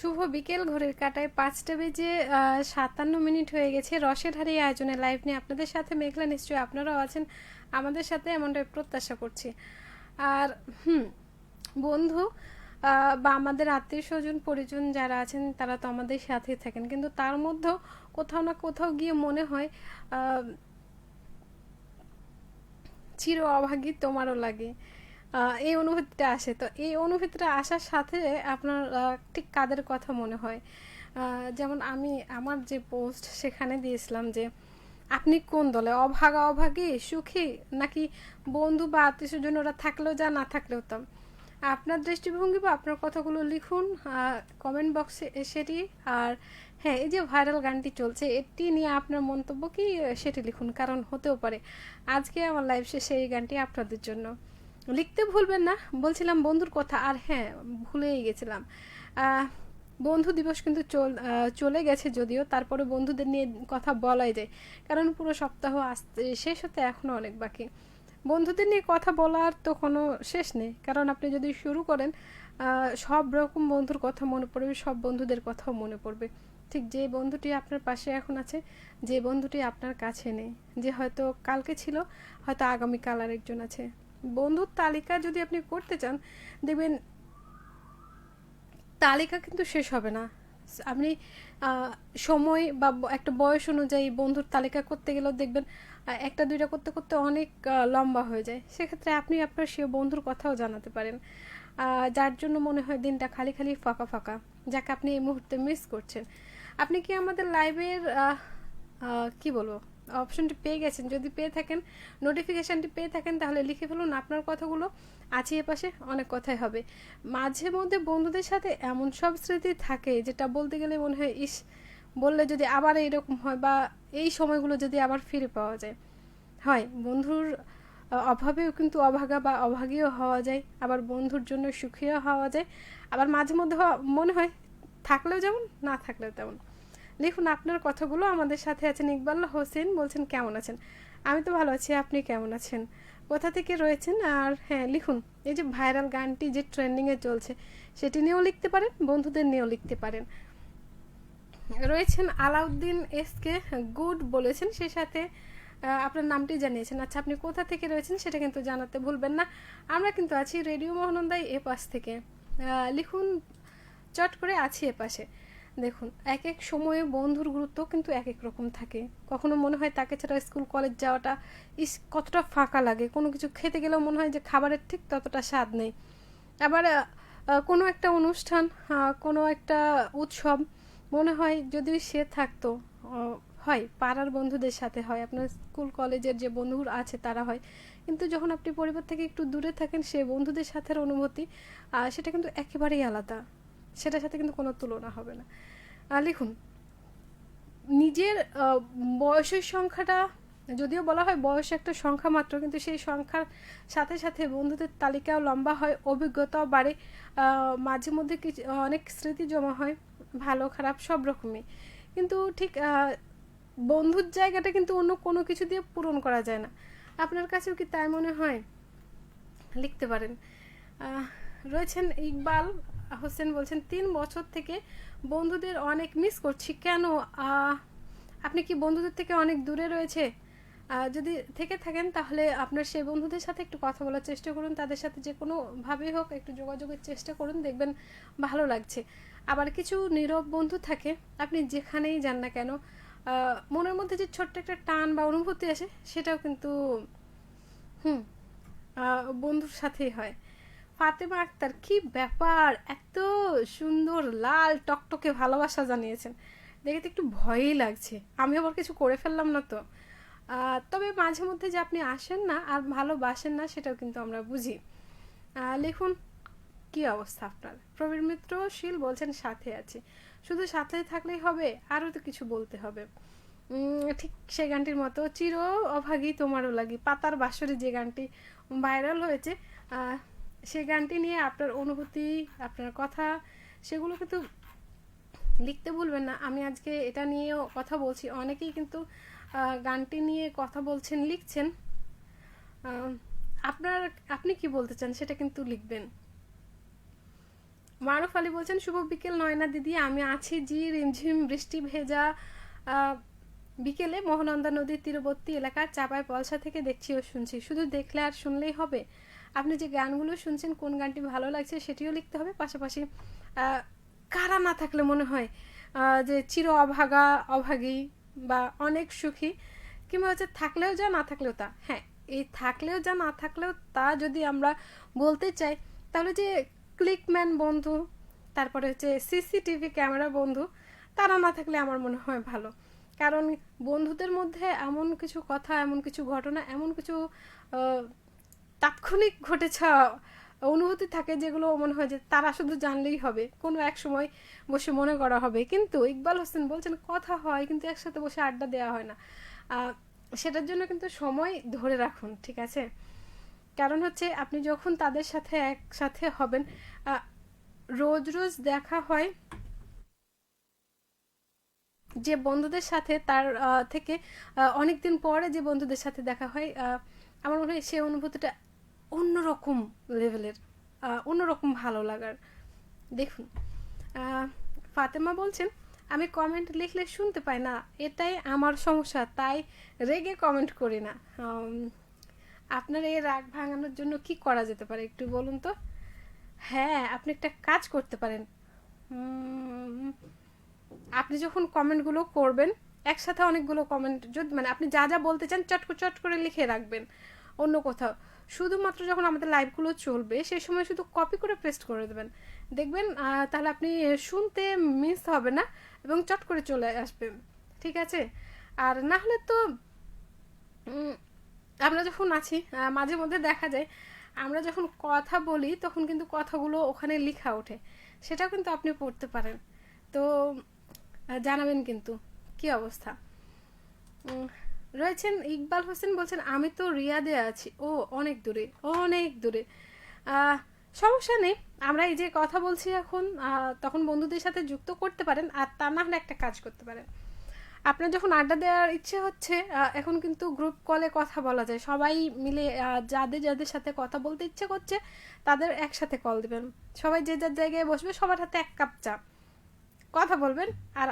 শুভ বিকেল, ঘড়ির কাঁটায় ৫টা বেজে ৫৭ মিনিট হয়ে গেছে। রসের হাড়ি আয়োজনে লাইভ নিয়ে আপনাদের সাথে মেঘলা, নিশ্চয়ই আপনারাও আছেন আমাদের সাথে, এমনটাই প্রত্যাশা করছি। আর বন্ধু বা আমাদের আত্মীয় স্বজন পরিজন যারা আছেন তারা তো আমাদের সাথেই থাকেন, কিন্তু তার মধ্যেও কোথাও না কোথাও গিয়ে মনে হয় চির অভাগী তোমারও লাগে, এই অনুভূতিটা আসে। তো এই অনুভূতিটা আসার সাথে আপনার ঠিক কাদের কথা মনে হয়? যেমন আমি আমার যে পোস্ট সেখানে দিয়েছিলাম যে আপনি কোন দলে, অভাগা অভাগী, সুখী, নাকি বন্ধু বা আত্মীয় স্বজন ওরা থাকলেও যা, না থাকলেও তা। আপনার দৃষ্টিভঙ্গি বা আপনার কথাগুলো লিখুন কমেন্ট বক্সে সেটি। আর হ্যাঁ, এই যে ভাইরাল গানটি চলছে এটি নিয়ে আপনার মন্তব্য কি সেটি লিখুন, কারণ হতেও পারে আজকে আমার লাইভ শেষে এই গানটি আপনাদের জন্য। লিখতে ভুলবেন না। বলছিলাম বন্ধুর কথা, আর হ্যাঁ, ভুলেই গেছিলাম, বন্ধু দিবস কিন্তু চলে গেছে যদিও, তারপরে বন্ধুদের নিয়ে কথা বলাই যায়, কারণ পুরো সপ্তাহ আসতে শেষ হতে এখনও অনেক বাকি। বন্ধুদের নিয়ে কথা বলার তো কোনো শেষ নেই, কারণ আপনি যদি শুরু করেন সব রকম বন্ধুর কথা মনে পড়বে, সব বন্ধুদের কথাও মনে পড়বে। ঠিক যে বন্ধুটি আপনার পাশে এখন আছে, যে বন্ধুটি আপনার কাছে নেই, যে হয়তো কালকে ছিল, হয়তো আগামীকাল আরেকজন আছে। বন্ধুর তালিকা যদি আপনি করতে চান, দেখবেন তালিকা কিন্তু শেষ হবে না। আপনি সময় বা একটা বয়স অনুযায়ী বন্ধুর তালিকা করতে গেলেও দেখবেন একটা দুইটা করতে করতে অনেক লম্বা হয়ে যায়। সেক্ষেত্রে আপনি আপনার সে বন্ধুর কথাও জানাতে পারেন, যার জন্য মনে হয় দিনটা খালি খালি ফাঁকা ফাঁকা, যাকে আপনি এই মুহূর্তে মিস করছেন। আপনি কি আমাদের লাইভের কি বলবো অপশনটি পেয়ে গেছেন? যদি পেয়ে থাকেন, নোটিফিকেশানটি পেয়ে থাকেন, তাহলে লিখে ফেলুন আপনার কথাগুলো। আছে এপাশে অনেক কথাই হবে। মাঝে মধ্যে বন্ধুদের সাথে এমন সব স্মৃতি থাকে যেটা বলতে গেলে মনে হয় ইস, বললে যদি আবার এইরকম হয়, বা এই সময়গুলো যদি আবার ফিরে পাওয়া যায়। হয় বন্ধুর অভাবেও কিন্তু অভাগা বা অভাগীও হওয়া যায়, আবার বন্ধুর জন্য সুখীও হওয়া যায়, আবার মাঝে মধ্যে মনে হয় থাকলেও যেমন, না থাকলেও তেমন। লিখুন আপনার কথাগুলো। আমাদের সাথে আছেন ইকবাল হোসেন, বলছেন কেমন আছেন? আমি তো ভালো আছি, আপনি কেমন আছেন? কোথা থেকে রয়েছেন? আর হ্যাঁ লিখুন, এই যে ভাইরাল গানটি যে ট্রেন্ডিংয়ে চলছে সেটি নিয়েও লিখতে পারেন, বন্ধুদের নিয়েও লিখতে পারেন। রয়েছেন আলাউদ্দিন এসকে গুড বলেছেন, সে সাথে আপনার নামটি জানিয়েছেন। আচ্ছা, আপনি কোথা থেকে রয়েছেন সেটা কিন্তু জানাতে ভুলবেন না। আমরা কিন্তু আছি রেডিও মহানন্দায় এ পাশ থেকে। লিখুন চট করে আছি এ পাশে। দেখুন, এক এক সময়ে বন্ধুর গুরুত্ব কিন্তু এক এক রকম থাকে। কখনো মনে হয় তাকে ছাড়া স্কুল কলেজ যাওয়াটা ইস কতটা ফাঁকা লাগে, কোনো কিছু খেতে গেলেও মনে হয় যে খাবারের ঠিক ততটা স্বাদ নেই। আবার কোনো একটা অনুষ্ঠান, কোনো একটা উৎসব, মনে হয় যদি সে থাকতো। হয় পাড়ার বন্ধুদের সাথে হয়, আপনার স্কুল কলেজের যে বন্ধুরা আছে তারা হয়, কিন্তু যখন আপনি পরিবার থেকে একটু দূরে থাকেন, সে বন্ধুদের সাথে অনুভূতি সেটা কিন্তু একেবারেই আলাদা, সেটার সাথে কিন্তু কোনো তুলনা হবে না। লিখুন নিজের বয়সের সংখ্যাটা, যদিও বলা হয় বয়স একটা সংখ্যা মাত্র, কিন্তু সেই সংখ্যার সাথে সাথে বন্ধুদের তালিকাও লম্বা হয়, অভিজ্ঞতাও বাড়ে, মাঝে মধ্যে কিছু অনেক স্মৃতি জমা হয়, ভালো খারাপ সব রকমই। কিন্তু ঠিক বন্ধুর জায়গাটা কিন্তু অন্য কোনো কিছু দিয়ে পূরণ করা যায় না। আপনার কাছেও কি তাই মনে হয়? লিখতে পারেন। রয়েছেন ইকবাল হোসেন, বলছেন ৩ বছর থেকে বন্ধুদের অনেক মিস করছি। কেন? আপনি কি বন্ধুদের থেকে অনেক দূরে রয়েছে? যদি থেকে থাকেন তাহলে আপনার সেই বন্ধুদের সাথে একটু কথা বলার চেষ্টা করুন, তাদের সাথে যে কোনোভাবেই হোক একটু যোগাযোগের চেষ্টা করুন, দেখবেন ভালো লাগছে। আবার কিছু নীরব বন্ধু থাকে, আপনি যেখানেই যান না কেন মনের মধ্যে যে ছোট্ট একটা টান বা অনুভূতি আসে, সেটাও কিন্তু বন্ধুর সাথেই হয়। ফাতেমা আক্তার, কি ব্যাপার, এত সুন্দর লাল টকটকে ভালোবাসা জানিয়েছেন, দেখে তো একটু ভয়ই লাগছে, আমি আবার কিছু করে ফেললাম না তো। তবে মাঝে মধ্যে যে আপনি আসেন না আর ভালোবাসেন না সেটাও কিন্তু আমরা বুঝি। লিখুন কি অবস্থা আপনার। প্রবীর মিত্র শীল, বলছেন সাথে আছি। শুধু সাথে থাকলেই হবে, আরও তো কিছু বলতে হবে। ঠিক সেই গানটির মতো, চির অভাগী তোমারও লাগি, পাতার বাঁশরে যে গানটি ভাইরাল হয়েছে, সেই গানটি নিয়ে আপনার অনুভূতি, আপনার কথা, সেগুলো কিন্তু লিখতে ভুলবেন না। আমি আজকে এটা নিয়েও কথা বলছি, অনেকেই কিন্তু গানটি নিয়ে কথা বলছেন, লিখছেন। আপনার আপনি কি বলতে চান সেটা কিন্তু লিখবেন। মারুফ আলী বলছেন শুভ বিকেল নয়না দিদি, আমি আছি জি রিমঝিম বৃষ্টি ভেজা বিকেলে মহানন্দা নদীর তীরবর্তী এলাকার চাপায় পলসা থেকে দেখছি ও শুনছি। শুধু দেখলে আর শুনলেই হবে, আপনি যে গানগুলো শুনছেন কোন গানটি ভালো লাগছে সেটিও লিখতে হবে। পাশাপাশি কারা না থাকলে মনে হয় যে চির অভাগা অভাগী বা অনেক সুখী, কিংবা হচ্ছে থাকলেও যা না থাকলেও তা। হ্যাঁ, এই থাকলেও যা না থাকলেও তা যদি আমরা বলতে চাই, তাহলে যে ক্লিকম্যান বন্ধু, তারপরে হচ্ছে সিসিটিভি ক্যামেরা বন্ধু, তারা না থাকলে আমার মনে হয় ভালো। কারণ বন্ধুদের মধ্যে এমন কিছু কথা, এমন কিছু ঘটনা, এমন কিছু তাৎক্ষণিক ঘটেছে অনুভূতি থাকে যেগুলো মনে হয় যে তারা শুধু জানলেই হবে, কোনো এক সময় বসে মনে করা হবে। কিন্তু ইকবাল হোসেন বলছেন কথা হয় কিন্তু একসাথে বসে আড্ডা দেওয়া হয় না। সেটার জন্য কিন্তু সময় ধরে রাখুন, ঠিক আছে? কারণ হচ্ছে আপনি যখন তাদের সাথে একসাথে হবেন, রোজ রোজ দেখা হয় যে বন্ধুদের সাথে, তার থেকে অনেক দিন পরে যে বন্ধুদের সাথে দেখা হয়, আমার মনে হয় সে অনুভূতিটা অন্যরকম লেভেলের, অন্যরকম ভালো লাগার। দেখুন, ফাতেমা বলছেন আমি কমেন্ট লিখলে শুনতে পাই না, এটাই আমার সমস্যা, তাই রেগে কমেন্ট করি না। আপনার এই রাগ ভাঙানোর জন্য কি করা যেতে পারে একটু বলুন তো? হ্যাঁ, আপনি একটা কাজ করতে পারেন। আপনি যখন কমেন্টগুলো করবেন, একসাথে অনেকগুলো কমেন্ট যদি মানে আপনি যা যা বলতে চান চট করে লিখে রাখবেন অন্য কোথাও। শুধুমাত্র যখন আমাদের লাইভগুলো চলবে সেই সময় শুধু কপি করে পেস্ট করে দেবেন, দেখবেন তাহলে আপনি শুনতে মিস হবে না এবং চট করে চলে আসবে, ঠিক আছে? আর না হলে তো আমরা যখন আছি মাঝে মধ্যে দেখা যায় আমরা যখন কথা বলি তখন কিন্তু কথাগুলো ওখানে লেখা ওঠে, সেটাও কিন্তু আপনি পড়তে পারেন। তো জানাবেন কিন্তু কি অবস্থা। রয়েছেন ইকবাল হোসেন বলছেন আমি তো রিয়াদে আছি। ও অনেক দূরে, অনেক দূরে। সমস্যা নেই, আমরা এই যে কথা বলছি এখন, তখন বন্ধুদের সাথে যুক্ত করতে পারেন। আর তা না হলে একটা কাজ করতে পারেন, আপনার যখন আড্ডা দেওয়ার ইচ্ছে হচ্ছে, এখন কিন্তু গ্রুপ কলে কথা বলা যায়, সবাই মিলে যাদের যাদের সাথে কথা বলতে ইচ্ছে করছে তাদের একসাথে কল দিবেন, সবাই যে যার জায়গায় বসবে, সবার হাতে এক কাপ চা, কথা বলবেন। আর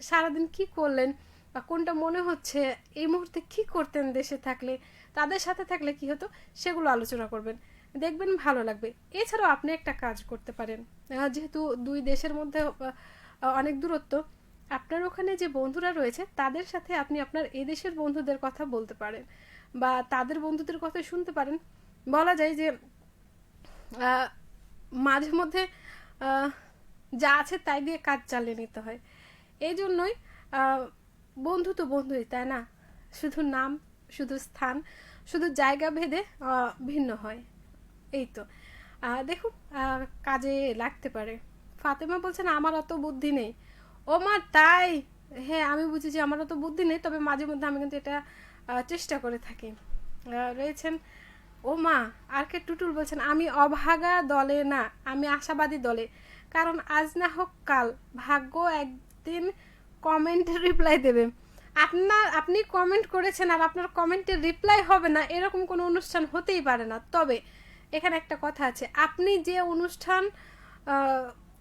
সারাদিন কি করলেন বা কোনটা মনে হচ্ছে, এই মুহূর্তে কি করতেন দেশে থাকলে, তাদের সাথে থাকলে কি হতো, সেগুলো আলোচনা করবেন, দেখবেন ভালো লাগবে। এছাড়াও আপনি একটা কাজ করতে পারেন, যেহেতু দুই দেশের মধ্যে অনেক দূরত্ব, আপনার ওখানে যে বন্ধুরা রয়েছে তাদের সাথে আপনি আপনার এদেশের বন্ধুদের কথা বলতে পারেন বা তাদের বন্ধুদের কথা শুনতে পারেন। বলা যায় যে মাঝে মধ্যে যা আছে তাই দিয়ে কাজ চালিয়ে নিতে হয়। এই জন্যই বন্ধু তো বন্ধুই, তাই না? শুধু নাম, শুধু স্থান, শুধু জায়গা ভেদে ভিন্ন হয়। এই তো দেখুন, কাজে লাগতে পারে। ফাতেমা বলছেন আমার অত বুদ্ধি নেই। ও মা তাই? হ্যাঁ, আমি বুঝি যে আমার অত বুদ্ধি নেই, তবে মাঝে মধ্যে আমি কিন্তু এটা চেষ্টা করে থাকি। রয়েছেন ও মা আর কে টুটুল বলছেন আমি অভাগা দলে না, আমি আশাবাদী দলে, কারণ আজ না হোক কাল ভাগ্য একদিন কমেন্টে রিপ্লাই দেবে। আপনি কমেন্ট করেছেন আর আপনার কমেন্টের রিপ্লাই হবে না, এরকম কোনো অনুষ্ঠান হতেই পারে না। তবে এখানে একটা কথা আছে, আপনি যে অনুষ্ঠান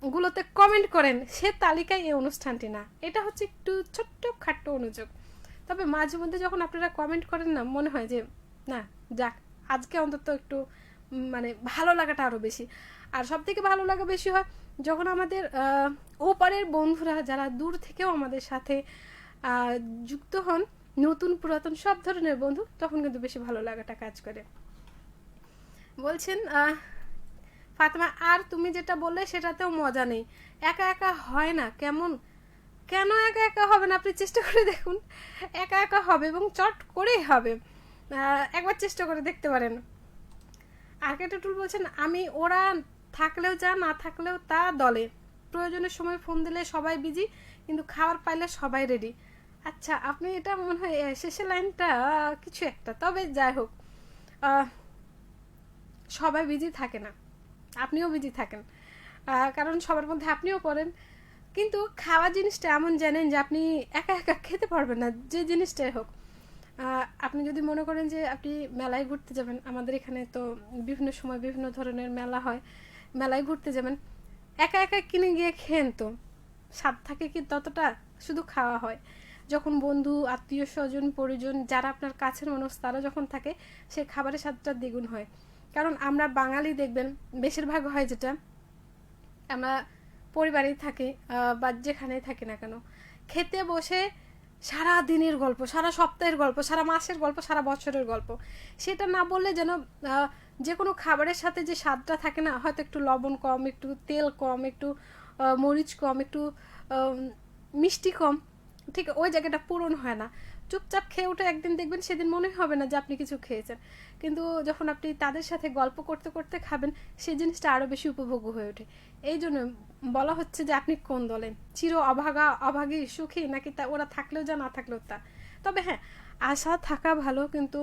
গুলোতে কমেন্ট করেন সে তালিকায় এই অনুষ্ঠানটি না, এটা হচ্ছে একটু ছোট্ট খাট্ট অনুযোগ। তবে মাঝে মধ্যে যখন আপনারা কমেন্ট করেন না, মনে হয় যে না যাক, আজকে অন্তত একটু মানে ভালো লাগাটা আরও বেশি। আর সব থেকে ভালো লাগা বেশি হয় যখন আমাদের ওপারের বন্ধুরা যারা দূর থেকেও আমাদের সাথে যুক্ত হন, নতুন পুরাতন সব ধরনের বন্ধু, তখন কিন্তু বেশি ভালো লাগাটা কাজ করে। বলছেন ফাতেমা আর তুমি যেটা বললে সেটাতেও মজা নেই, একা একা হয় না, কেন একা একা হবে না? আপনি চেষ্টা করে দেখুন, একা একা হবে এবং চট করেই হবে, একবার চেষ্টা করে দেখতে পারেন। আর্কেটেটুল বলছেন আমি ওরা থাকলেও যা না থাকলেও তা দলে, প্রয়োজনের সময় ফোন দিলে সবাই বিজি, কিন্তু খাবার পাইলে সবাই রেডি। আচ্ছা, আপনি এটা মনে হয় শেষের লাইনটা কিছু একটা, তবে যাই হোক, সবাই বিজি থাকে না, আপনিও বিজি থাকেন, কারণ সবার মধ্যে আপনিও পড়েন। কিন্তু খাওয়া জিনিসটা এমন জানেন যে আপনি একা একা খেতে পারবেন না, যে জিনিসটাই হোক। আপনি যদি মনে করেন যে আপনি মেলায় ঘুরতে যাবেন, আমাদের এখানে তো বিভিন্ন সময় বিভিন্ন ধরনের মেলা হয়, মেলায় ঘুরতে যাবেন, একা একা কিনে গিয়ে খেন তো স্বাদ থাকে কি ততটা? শুধু খাওয়া হয়। যখন বন্ধু আত্মীয় স্বজন পরিজন যারা আপনার কাছের মানুষ তারা যখন থাকে, সে খাবারের স্বাদটা দ্বিগুণ হয়। কারণ আমরা বাঙালি দেখবেন বেশিরভাগ হয় যেটা, আমরা পরিবারেই থাকি বা যেখানেই থাকি না কেন, খেতে বসে সারা দিনের গল্প, সারা সপ্তাহের গল্প, সারা মাসের গল্প, সারা বছরের গল্প। সেটা না বললে যেন যে কোনো খাবারের সাথে যে স্বাদটা থাকে না, হয়তো একটু লবণ কম, একটু তেল কম, একটু মরিচ কম, একটু মিষ্টি কম, ঠিক ওই জায়গাটা পূরণ হয় না। চুপচাপ খেয়ে উঠে একদিন দেখবেন সেদিন মনে হবে না যে আপনি কিছু খেয়েছেন, কিন্তু যখন আপনি তাদের সাথে গল্প করতে করতে খাবেন সেই জিনিসটা আরও বেশি উপভোগ্য হয়ে ওঠে। এই জন্য বলা হচ্ছে যে আপনি কোন দলে, চির অভাগা অভাগী সুখী, নাকি তা ওরা থাকলেও যা না থাকলেও তা। তবে হ্যাঁ, আশা থাকা ভালো, কিন্তু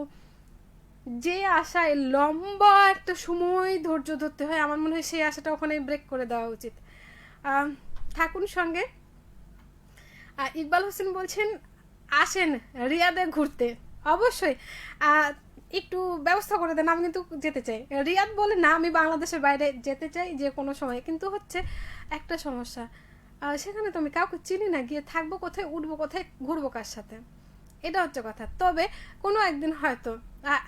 যে আশায় লম্বা একটা সময় ধৈর্য ধরতে হয়, আমার মনে হয় সেই আশাটা ওখানে ব্রেক করে দেওয়া উচিত। থাকুন সঙ্গে। ইকবাল হোসেন বলছেন আসেন রিয়াদে ঘুরতে। অবশ্যই একটু ব্যবস্থা করে দেন, আমি কিন্তু যেতে চাই। রিয়াদ বলে না, আমি বাংলাদেশের বাইরে যেতে চাই যে কোনো সময়, কিন্তু হচ্ছে একটা সমস্যা, সেখানে তো আমি কাউকে চিনি না, গিয়ে থাকবো কোথায়, উঠবো কোথায়, ঘুরবো কার সাথে, এটা হচ্ছে কথা। তবে কোনো একদিন হয়তো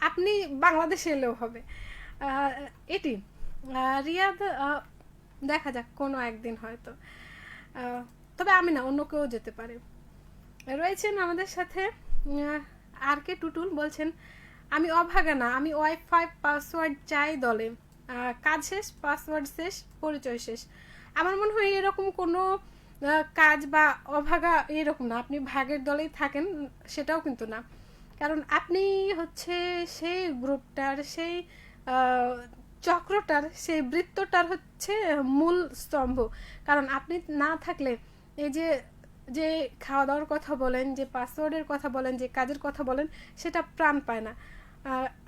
আপনি বাংলাদেশে এলেও হবে। এটি রিয়াদ দেখা যাক কোনো একদিন হয়তো, তবে আমি না, অন্য কেউ যেতে পারে। রয়েছেন আমাদের সাথে আর কে টুটুল, বলছেন আমি অভাগা না, আমি ওয়াইফাই পাসওয়ার্ড চাই দলে, কাজ শেষ, পাসওয়ার্ড শেষ, পরিচয় শেষ। আমার মনে হয় এরকম কোনো কাজ বা অভাগা এরকম না, আপনি ভাগের দলেই থাকেন সেটাও কিন্তু না। কারণ আপনি হচ্ছে সেই গ্রুপটার, সেই চক্রটার, সেই বৃত্তটার হচ্ছে মূল স্তম্ভ। কারণ আপনি না থাকলে এই যে যে খাওয়া দাওয়ার কথা বলেন, যে পাসওয়ার্ডের কথা বলেন, যে কাজের কথা বলেন, সেটা প্রাণ পায় না।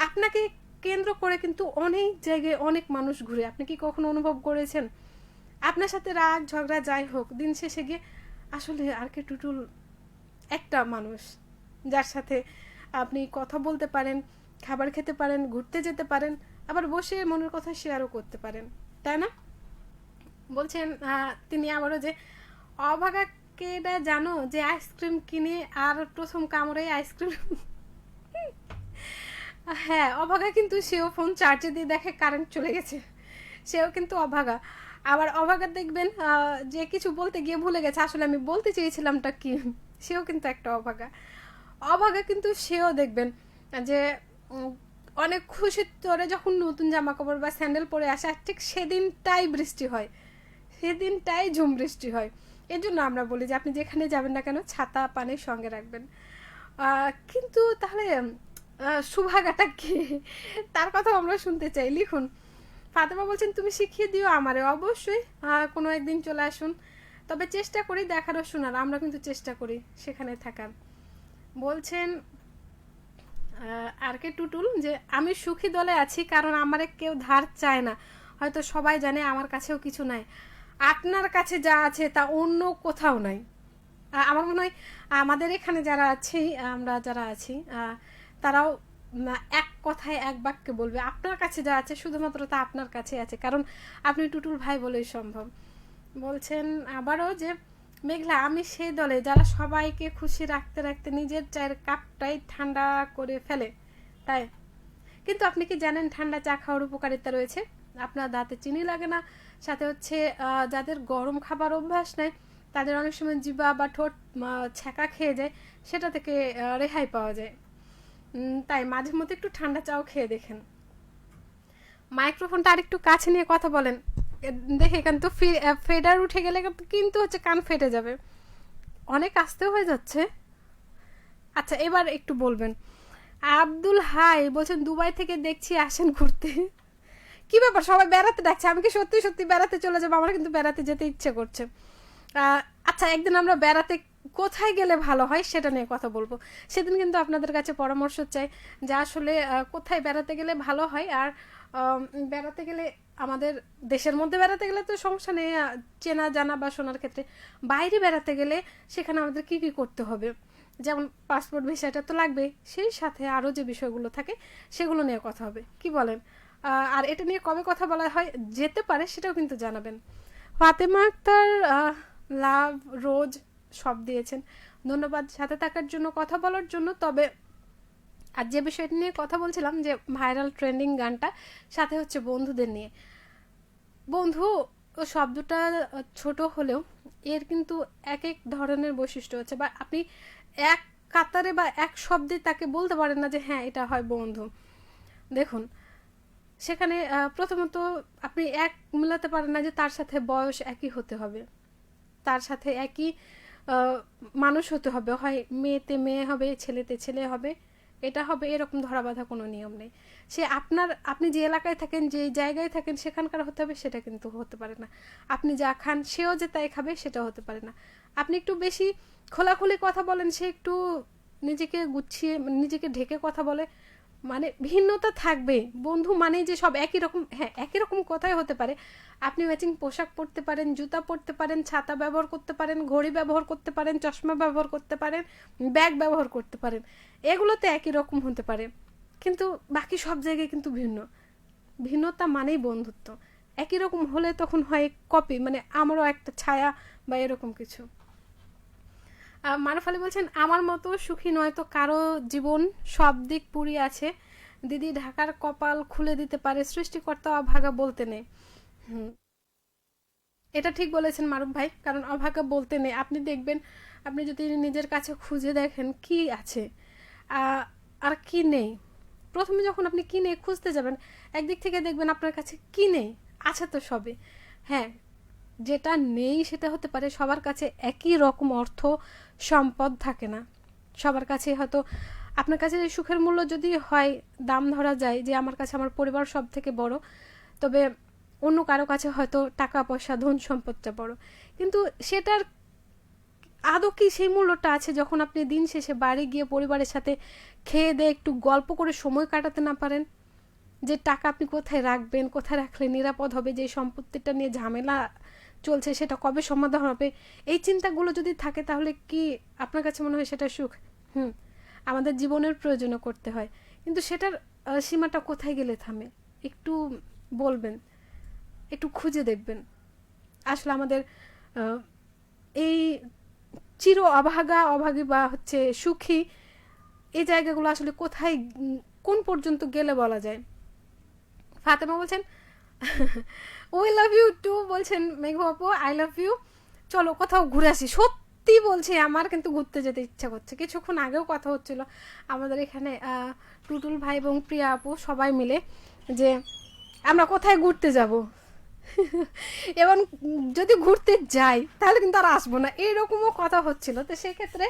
আপনাকে কেন্দ্র করে কিন্তু অনেক জায়গায় অনেক মানুষ ঘুরে, আপনি কি কখনো অনুভব করেছেন? আপনার সাথে রাগ ঝগড়া যাই হোক, দিন শেষে গিয়ে আসলে আর কে টুটুল একটা মানুষ যার সাথে আপনি কথা বলতে পারেন, খাবার খেতে পারেন, ঘুরতে যেতে পারেন, আবার বসে মনের কথা শেয়ারও করতে পারেন, তাই না? বলছেন তিনি আবারও যে অভাগা কেডা জানো, যে আইসক্রিম কিনে আর প্রথম কামড়ে আইসক্রিম হ্যাঁ, অভাগা কিন্তু সেও ফোন চার্জে দিয়ে দেখে কারেন্ট চলে গেছে, সেও কিন্তু অভাগা। আবার অভাগা দেখবেন যে কিছু বলতে গিয়ে ভুলে গেছে আসলে আমি বলতে চেয়েছিলামটা কি, সেও কিন্তু একটা অভাগা। অভাগা কিন্তু সেও দেখবেন যে অনেক খুশির তোরে যখন নতুন জামা কাপড় বা স্যান্ডেল পরে আসে, ঠিক সেদিনটাই বৃষ্টি হয়, সেদিনটাই ঝুম বৃষ্টি হয়। এর জন্য আমরা বলি যে আপনি যেখানে যাবেন না কেন ছাতা পানির সঙ্গে রাখবেন। কিন্তু তাহলে সুভাগাটা কে, তার কথা আমরা শুনতে চাই। লিখুন। ফাতেমা বলছেন তুমি শিখিয়ে দিও আমারে। অবশ্যই কোনো একদিন চলে আসুন, তবে চেষ্টা করি দেখার ও শোনার, আমরা কিন্তু চেষ্টা করি সেখানে থাকার। বলছেন আর কে টুটুল যে আমি সুখী দলে আছি, কারণ আমারে কেউ ধার চায় না, হয়তো সবাই জানে আমার কাছেও কিছু নাই, আপনার কাছে যা আছে তা অন্য কোথাও নাই। আমার মনে হয় আমাদের এখানে যারা আছি, আমরা যারা আছি তারাও এক কথায় এক বাক্যে বলবে আপনার কাছে যা আছে শুধুমাত্র তা আপনার কাছে আছে, কারণ আপনি টুটুল ভাই বলেই সম্ভব। বলছেন আবারও যে মেঘলা আমি সেই দলে যারা সবাইকে খুশি রাখতে রাখতে নিজের চায়ের কাপটাই ঠান্ডা করে ফেলে, তাই। কিন্তু আপনি কি জানেন ঠান্ডা চা খাওয়ার উপকারিতা রয়েছে? আপনার দাঁতে চিনি লাগে না, সাথে হচ্ছে যাদের গরম খাবার অভ্যাস নেই তাদের অনেক সময় জিভা বা ঠোঁট ছ্যাঁকা খেয়ে যায়, সেটা থেকে রেহাই পাওয়া যায়। তাই মাঝে মধ্যে একটু ঠান্ডা চাও খেয়ে দেখেন। মাইক্রোফোনটা আরেকটু কাছে নিয়ে কথা বলেন, দেখে কিন্তু ফেডার উঠে গেলে কিন্তু হচ্ছে কান ফেটে যাবে, অনেক আস্তে হয়ে যাচ্ছে। আচ্ছা এবার একটু বলবেন। আব্দুল হাই বলছেন দুবাই থেকে দেখছি আসেন ঘুরতে। কি ব্যাপার, সবাই বেড়াতে ডাকছে, আমি কি সত্যি সত্যি বেড়াতে চলে যাবো? আমার কিন্তু বেড়াতে যেতে ইচ্ছে করছে। আচ্ছা একদিন আমরা বেড়াতে কোথায় গেলে ভালো হয় সেটা নিয়ে কথা বলবো, সেদিন কিন্তু আপনাদের কাছে পরামর্শ চাই যে আসলে কোথায় বেড়াতে গেলে ভালো হয়। আর বেড়াতে গেলে আমাদের দেশের মধ্যে বেড়াতে গেলে তো সমস্যা নেই, চেনা জানা বা শোনার ক্ষেত্রে বাইরে বেড়াতে গেলে সেখানে আমাদের কী কী করতে হবে, যেমন পাসপোর্ট ভিসাটা তো লাগবে, সেই সাথে আরও যে বিষয়গুলো থাকে সেগুলো নিয়ে কথা হবে, কি বলেন? আর এটা নিয়ে কবে কথা বলা হয় যেতে পারে সেটাও কিন্তু জানাবেন। ফাতেমা আক্তার লাভ, রোজ সব দিয়েছেন, ধন্যবাদ সাথে থাকার জন্য, কথা বলার জন্য। তবে আর যে বিষয়টা নিয়ে কথা বলছিলাম যে ভাইরাল ট্রেন্ডিং গানটা, সাথে হচ্ছে বন্ধুদের নিয়ে। বন্ধু শব্দটা ছোট হলেও এর কিন্তু এক এক ধরনের বৈশিষ্ট্য আছে, বা আপনি এক কাতারে বা এক শব্দে তাকে বলতে পারেন না যে হ্যাঁ এটা হয় বন্ধু। দেখুন, সেখানে প্রথমত আপনি এক মেলাতে পারেন না যে তার সাথে বয়স একই হতে হবে, তার সাথে একই মানুষ হতে হবে, হয় মেয়েতে মেয়ে হবে, ছেলেতে ছেলে হবে, এটা হবে, এরকম ধরা বাঁধা কোনো নিয়ম নেই। সে আপনি যে এলাকায় থাকেন, যে জায়গায় থাকেন, সেখানকার হতে হবে, সেটা কিন্তু হতে পারে না। আপনি যা খান সেও যে তাই খাবে, সেটা হতে পারে না। আপনি একটু বেশি খোলাখুলি কথা বলেন, সে একটু নিজেকে গুছিয়ে, নিজেকে ঢেকে কথা বলে, মানে ভিন্নতা থাকবে। বন্ধু মানেই যে সব একই রকম, হ্যাঁ একই রকম কথাই হতে পারে। আপনি ম্যাচিং পোশাক পরতে পারেন, জুতা পরতে পারেন, ছাতা ব্যবহার করতে পারেন, ঘড়ি ব্যবহার করতে পারেন, চশমা ব্যবহার করতে পারেন, ব্যাগ ব্যবহার করতে পারেন, এগুলোতে একই রকম হতে পারে, কিন্তু বাকি সব জায়গায় কিন্তু ভিন্ন। ভিন্নতা মানেই বন্ধুত্ব। একই রকম হলে তখন হয় কপি, মানে আমারও একটা ছায়া বা এরকম কিছু। মারুফ আলী বলছেন, আমার মতো সুখী নয় তো কারো জীবন, সব দিক পুরি আছে, দিদি ঢাকার কপাল খুলে দিতে পারে, সৃষ্টিকর্তা অভাগা বলতে নেই। এটা ঠিক বলেছেন মারুফ ভাই, কারণ অভাগা বলতে নেই। আপনি দেখবেন, আপনি যদি নিজের কাছে খুঁজে দেখেন কি আছে আর কি নেই, প্রথমে যখন আপনি কি নেই খুঁজতে যাবেন, একদিক থেকে দেখবেন আপনার কাছে কি নেই, আছে তো সবে। হ্যাঁ, যেটা নেই সেটা হতে পারে সবার কাছে একই রকম অর্থ সম্পদ থাকে না। সবার কাছে হয়তো আপনার কাছে সুখের মূল্য যদি হয়, দাম ধরা যায় যে আমার কাছে আমার পরিবার সব থেকে বড়, তবে অন্য কারো কাছে হয়তো টাকা পয়সা ধন সম্পদটা বড়। কিন্তু সেটার আদৌ কি সেই মূল্যটা আছে যখন আপনি দিন শেষে বাড়ি গিয়ে পরিবারের সাথে খেয়ে দিয়ে একটু গল্প করে সময় কাটাতে না পারেন? যে টাকা আপনি কোথায় রাখবেন, কোথায় রাখলে নিরাপদ হবে, যে সম্পত্তিটা নিয়ে ঝামেলা চলছে সেটা কবে সমাধান হবে, এই চিন্তাগুলো যদি থাকে, তাহলে কি আপনার কাছে মনে হয় সেটা সুখ? আমাদের জীবনের প্রয়োজনও করতে হয়, কিন্তু সেটার সীমাটা কোথায় গেলে থামে একটু বলবেন, একটু খুঁজে দেখবেন। আসলে আমাদের এই চির অভাগী বা হচ্ছে সুখী, এই জায়গাগুলো আসলে কোথায়, কোন পর্যন্ত গেলে বলা যায়। ফাতেমা বলছেন উই লাভ ইউ টু, বলছেন মেঘু আপু আই লাভ ইউ, চলো কোথাও ঘুরে আসি। সত্যি বলছি, আমার কিন্তু ঘুরতে যেতে ইচ্ছা করছে। কিছুক্ষণ আগেও কথা হচ্ছিল আমাদের এখানে টুটুল ভাই এবং প্রিয়া আপু সবাই মিলে, যে আমরা কোথায় ঘুরতে যাব, এবং যদি ঘুরতে যাই তাহলে কিন্তু আর আসবো না, এইরকমও কথা হচ্ছিল। তো সেক্ষেত্রে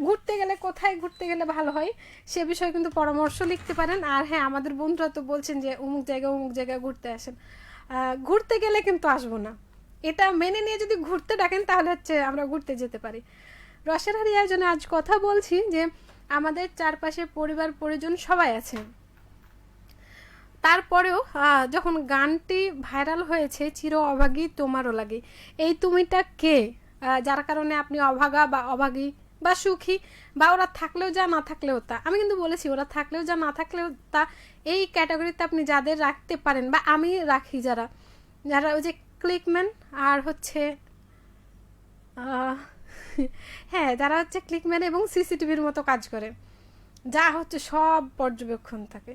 ঘুরতে গেলে কোথায় ঘুরতে গেলে ভালো হয় সে বিষয়ে কিন্তু পরামর্শ লিখতে পারেন। আর হ্যাঁ, আমাদের বন্ধুরা তো বলছেন যে অমুক জায়গায় ঘুরতে আসেন, ঘুরতে গেলে কিন্তু আসবো না, এটা মেনে নিয়ে যদি ঘুরতে ডাকেন তাহলে হচ্ছে আমরা ঘুরতে যেতে পারি। রসের হারি আয়োজনে আজ কথা বলছি যে আমাদের চারপাশে পরিবার পরিজন সবাই আছে, তারপরেও যখন গানটি ভাইরাল হয়েছে, চির অভাগী তোমারও লাগে, এই তুমিটা কে, যার কারণে আপনি অভাগা বা অভাগী বা সুখী, বা ওরা থাকলেও যা না থাকলেও তা। আমি কিন্তু বলেছি ওরা থাকলেও যা না থাকলেও তা, এই ক্যাটাগরিতে আপনি যাদের রাখতে পারেন, বা আমি রাখি, যারা যারা ওই যে ক্লিকম্যান আর হচ্ছে হ্যাঁ, যারা হচ্ছে ক্লিকম্যান এবং সিসিটিভির মতো কাজ করে, যা হচ্ছে সব পর্যবেক্ষণ থাকে।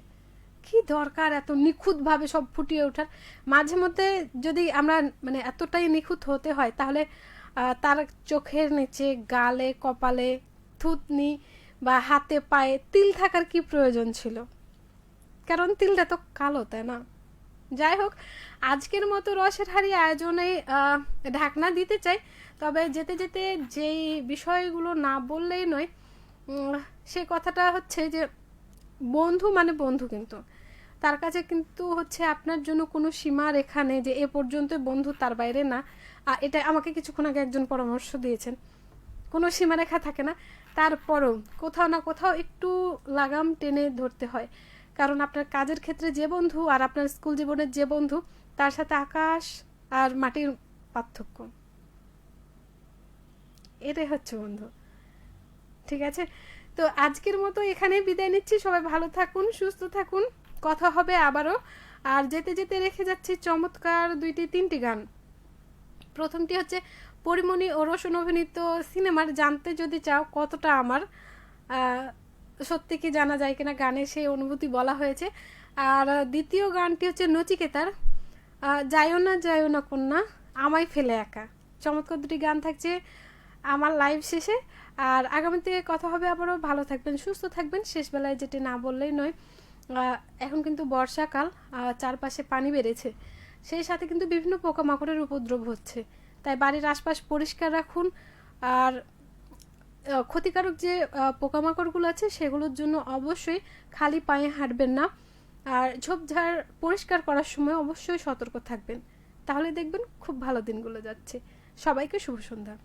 কি দরকার এত নিখুঁতভাবে সব ফুটিয়ে ওঠার? মাঝে মধ্যে যদি আমরা মানে এতটাই নিখুঁত হতে হয়, তাহলে তার চোখের নিচে, গালে, কপালে, থুতনি বা হাতে পায়ে তিল থাকার কি প্রয়োজন ছিল? কারণ তিলটা তো কালো, তাই না? যাই হোক, আজকের মতো রসের হাড়ি আয়োজনে ঢাকনা দিতে চাই। তবে যেতে যেতে যেই বিষয়গুলো না বললেই নয়, সে কথাটা হচ্ছে যে বন্ধু মানে বন্ধু, কিন্তু তার কাছে কিন্তু হচ্ছে আপনার জন্য কোনো সীমা রেখা নেই যে এ পর্যন্ত বন্ধু, তার বাইরে না। এটা আমাকে কিছুক্ষণ আগে একজন পরামর্শ দিয়েছেন, কোনো সীমারেখা থাকে না। তারপরও কোথাও না কোথাও একটু লাগাম টেনে ধরতে হয়, কারণ আপনার কাজের ক্ষেত্রে যে বন্ধু আর আপনার স্কুল জীবনের যে বন্ধু, তার সাথে আকাশ আর মাটির পার্থক্য। এটাই হচ্ছে বন্ধু। ঠিক আছে, তো আজকের মতো এখানেই বিদায় নিচ্ছি। সবাই ভালো থাকুন, সুস্থ থাকুন, কথা হবে আবারও। আর যেতে যেতে রেখে যাচ্ছি চমৎকার 2-3টি গান। প্রথমটি হচ্ছে পরিমণি ও রোশন অভিনীত সিনেমার জানতে যদি চাও কতটা আমার, সত্যি কি জানা যায় কিনা, গানে সেই অনুভূতি বলা হয়েছে। আর দ্বিতীয় গানটি হচ্ছে নচিকেতার যাইও না কন্যা আমায় ফেলে একা। চমৎকার দুটি গান থাকছে আমার লাইভ শেষে। আর আগামীতে কথা হবে আবারও। ভালো থাকবেন, সুস্থ থাকবেন। শেষবেলায় যেটি না বললেই নয়, এখন কিন্তু বর্ষাকাল, চারপাশে পানি বেড়েছে, সেই সাথে কিন্তু বিভিন্ন পোকামাকড়ের উপদ্রব হচ্ছে, তাই বাড়ির আশপাশ পরিষ্কার রাখুন। আর ক্ষতিকারক যে পোকামাকড়গুলো আছে সেগুলোর জন্য অবশ্যই খালি পায়ে হাঁটবেন না। আর ঝোপঝাড় পরিষ্কার করার সময় অবশ্যই সতর্ক থাকবেন, তাহলে দেখবেন খুব ভালো দিনগুলো যাচ্ছে। সবাইকে শুভ সন্ধ্যা।